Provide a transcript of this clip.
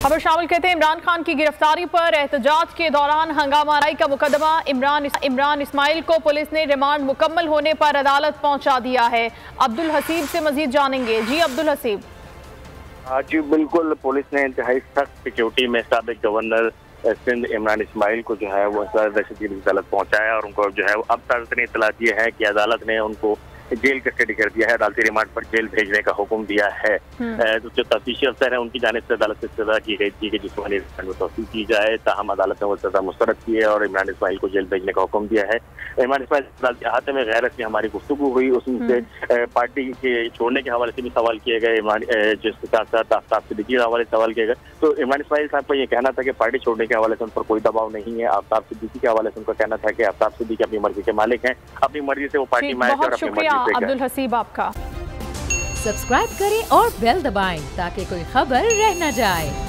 खबर शामिल कहते हैं इमरान खान की गिरफ्तारी पर एहतजाज के दौरान हंगामाराई का मुकदमा इमरान इस्माइल को पुलिस ने रिमांड मुकम्मल होने पर अदालत पहुंचा दिया है। अब्दुल हसीब से मजीद जानेंगे। जी अब्दुल हसीब। जी बिल्कुल, पुलिस ने इंतहाई सख्त सिक्योरिटी में साबिक गवर्नर सिंध इमरान इस्माइल को जो है वो दहशतगर्दी अदालत पहुंचाया और उनको जो है अब तक इतला दी है कि अदालत ने उनको जेल कस्टडी कर दिया है, अदालती रिमांड पर जेल भेजने का हुक्म दिया है। तो जो तफ्तीशी अफसर है उनकी जानिब से अदालत से सजा की गई थी कि जिस्मानी रिमांड में तौसील की जाए, ताहम अदालत ने वो सजा मुस्तरद की है और इमरान इस्माइल को जेल भेजने का हुक्म दिया है। इमरान इस्माइल अदालती अहाते में गैर रस्मी हमारी गुफ्तगू हुई, उसमें से पार्टी के छोड़ने के हवाले से भी सवाल किए गए, जिसके साथ साथ आफ्ताब सिद्दीकी के हवाले से सवाल किए गए। तो इमरान इस्माइल साहब का ये कहना था कि पार्टी छोड़ने के हवाले से उन पर कोई दबाव नहीं है। आफ्ताब सिद्दीकी के हवाले से उनका कहना था कि आफ्ताब सिद्दीकी अपनी मर्जी के मालिक हैं, अपनी मर्जी से वो पार्टी में आए और अपनी मर्जी से अब्दुल हसीब आपका। सब्सक्राइब करें और बेल दबाएं ताकि कोई खबर रह न जाए।